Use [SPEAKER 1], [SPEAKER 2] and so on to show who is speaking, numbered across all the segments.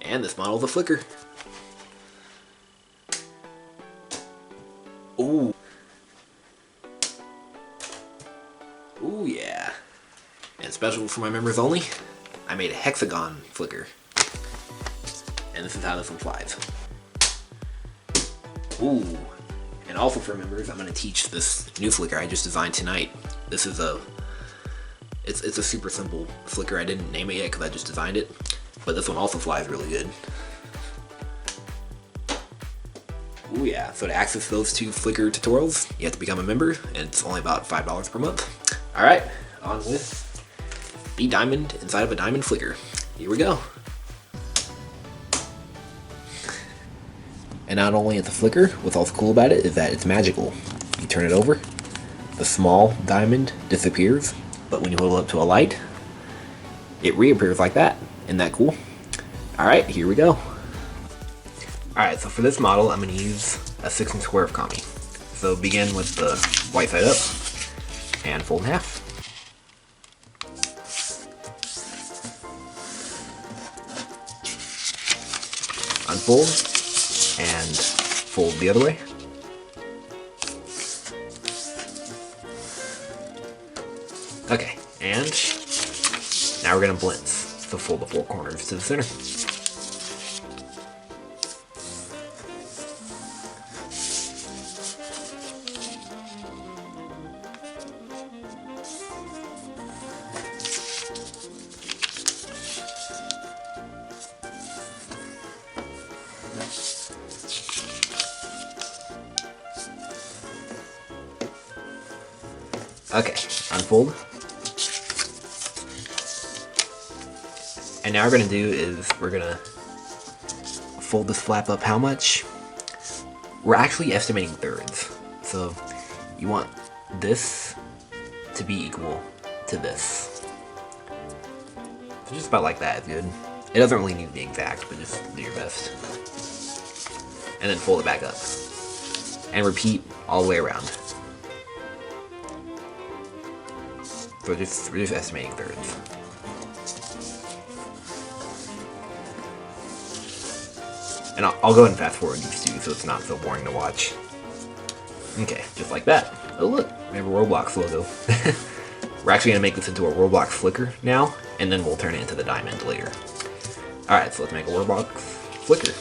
[SPEAKER 1] And this model's a flicker. Ooh. Ooh, yeah. And special for my members only, I made a hexagon flicker. And this is how this one flies. Ooh. And also for members, I'm going to teach this new flicker I just designed tonight. This is it's a super simple flicker. I didn't name it yet because I just designed it. But this one also flies really good. Ooh yeah, so to access those two flicker tutorials, you have to become a member, and it's only about $5 per month. Alright, on with the diamond inside of a diamond flicker. Here we go. And not only is it a flicker, what's also cool about it is that it's magical. You turn it over, the small diamond disappears, but when you hold it up to a light, it reappears like that. Isn't that cool? Alright, here we go. Alright, so for this model, I'm going to use a 6-inch square of kami. So begin with the white side up, and fold in half. Unfold, and fold the other way. Okay, and now we're going to blend. So fold the 4 corners to the center. Okay, unfold. And now what we're going to do is we're going to fold this flap up how much? We're actually estimating thirds. So you want this to be equal to this. So just about like that is good. It doesn't really need to be exact, but just do your best. And then fold it back up. And repeat all the way around. So we're just estimating thirds. And I'll go ahead and fast forward these two so it's not so boring to watch. Okay, just like that. Oh look, we have a Roblox logo. We're actually going to make this into a Roblox flicker now, and then we'll turn it into the diamond later. Alright, so let's make a Roblox flicker.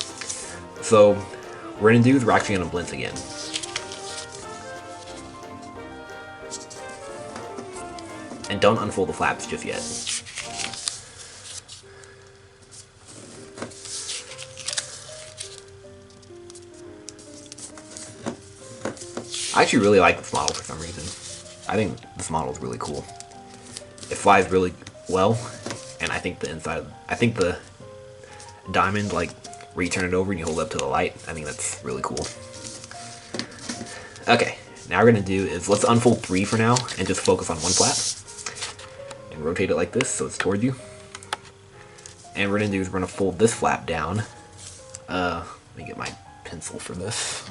[SPEAKER 1] So, what we're going to do is we're actually going to blend again. And don't unfold the flaps just yet. I actually really like this model for some reason. I think this model is really cool. It flies really well, and I think the diamond, like where you turn it over and you hold it up to the light, I think that's really cool. Okay, now we're gonna do is let's unfold 3 for now and just focus on one flap. And rotate it like this so it's towards you. And what we're gonna do is we're gonna fold this flap down. Let me get my pencil for this.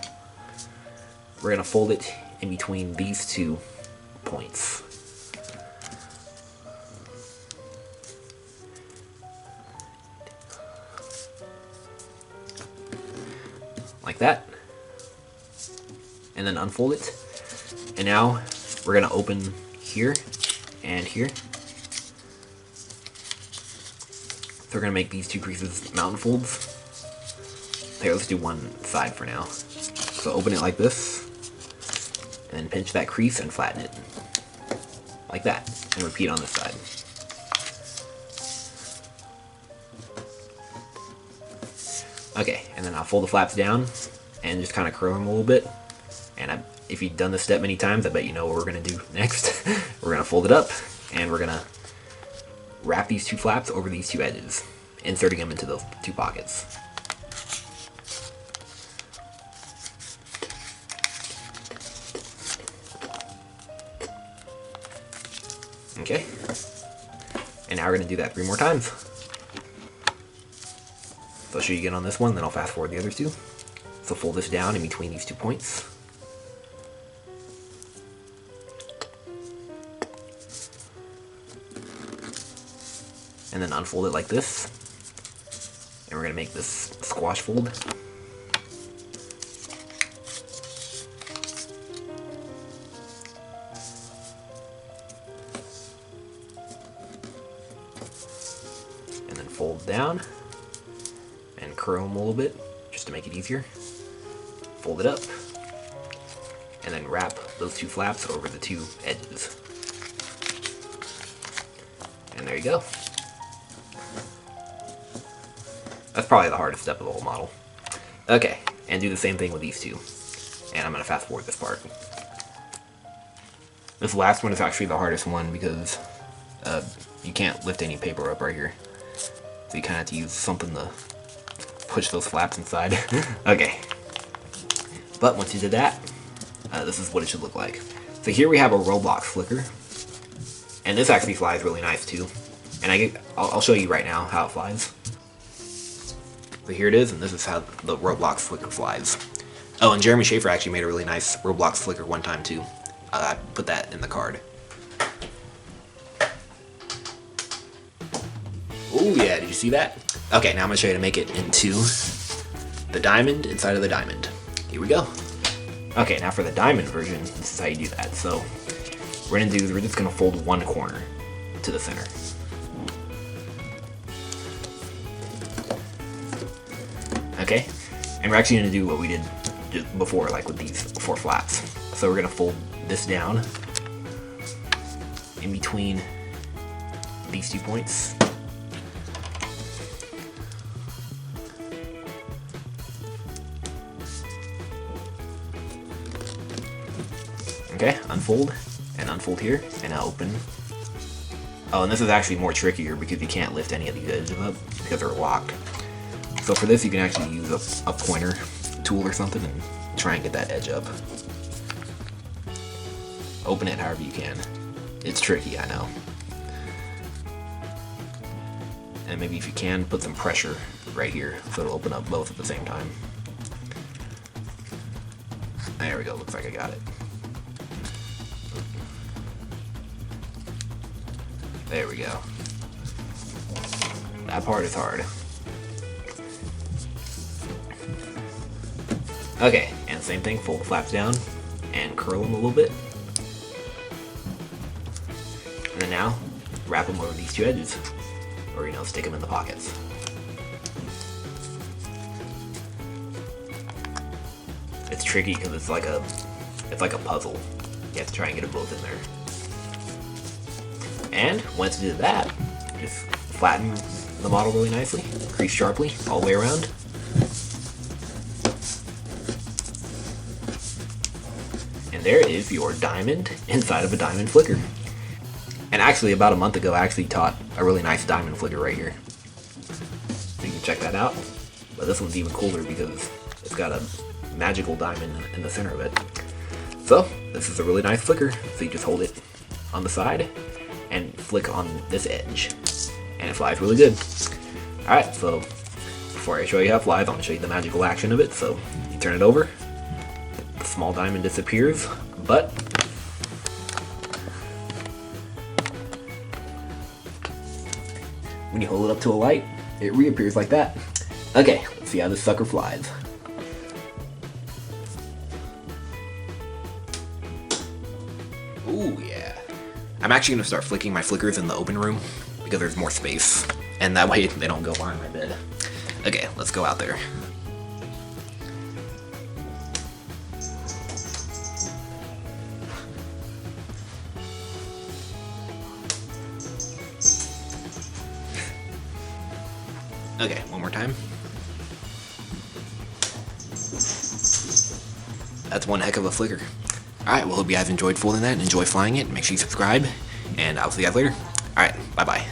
[SPEAKER 1] We're going to fold it in between these 2 points. Like that. And then unfold it. And now we're going to open here and here. So we're going to make these 2 creases mountain folds. Here, let's do one side for now. So open it like this. And then pinch that crease and flatten it. Like that. And repeat on this side. Okay, and then I'll fold the flaps down and just kind of curl them a little bit. And if you've done this step many times, I bet you know what we're going to do next. We're going to fold it up, and we're going to wrap these 2 flaps over these 2 edges, inserting them into those 2 pockets. Okay, and now we're going to do that 3 more times. So I'll show you again on this one, then I'll fast forward the other 2. So fold this down in between these 2 points. And then unfold it like this. And we're gonna make this squash fold. And then fold down and curl them a little bit just to make it easier. Fold it up and then wrap those two flaps over the two edges. And there you go. That's probably the hardest step of the whole model. Okay, and do the same thing with these two. And I'm gonna fast forward this part. This last one is actually the hardest one because you can't lift any paper up right here. So you kind of have to use something to push those flaps inside. Okay. But once you did that, this is what it should look like. So here we have a Roblox flicker. And this actually flies really nice too. And I'll show you right now how it flies. So here it is, and this is how the Roblox flicker flies. Oh, and Jeremy Schaefer actually made a really nice Roblox flicker one time too. I put that in the card. Oh yeah, did you see that? Okay, now I'm gonna show you how to make it into the diamond inside of the diamond. Here we go. Okay, now for the diamond version, this is how you do that. So we're just gonna fold one corner to the center. Okay, and we're actually gonna do what we did just before, like with these 4 flaps. So we're gonna fold this down in between these 2 points. Okay, unfold, and unfold here, and now open. Oh, and this is actually more trickier because you can't lift any of these edges up because they're locked. So for this, you can actually use a pointer tool or something and try and get that edge up. Open it however you can. It's tricky, I know. And maybe if you can, put some pressure right here so it'll open up both at the same time. There we go, looks like I got it. There we go. That part is hard. Okay, and same thing, fold the flaps down and curl them a little bit. And then now, wrap them over these 2 edges. Or, stick them in the pockets. It's tricky because it's like a puzzle. You have to try and get them both in there. And once you do that, just flatten the model really nicely, crease sharply all the way around. And there is your diamond inside of a diamond flicker. And actually, about a month ago, I actually taught a really nice diamond flicker right here. So you can check that out. But this one's even cooler because it's got a magical diamond in the center of it. So, this is a really nice flicker. So you just hold it on the side and flick on this edge. And it flies really good. Alright, so before I show you how it flies, I'm going to show you the magical action of it. So, you turn it over. The small diamond disappears, but when you hold it up to a light, it reappears like that. Okay, let's see how this sucker flies. Ooh, yeah. I'm actually going to start flicking my flickers in the open room because there's more space, and that way they don't go behind my bed. Okay, let's go out there. Okay, one more time. That's one heck of a flicker. Alright, well, hope you guys enjoyed folding that and enjoy flying it. Make sure you subscribe, and I'll see you guys later. Alright, bye-bye.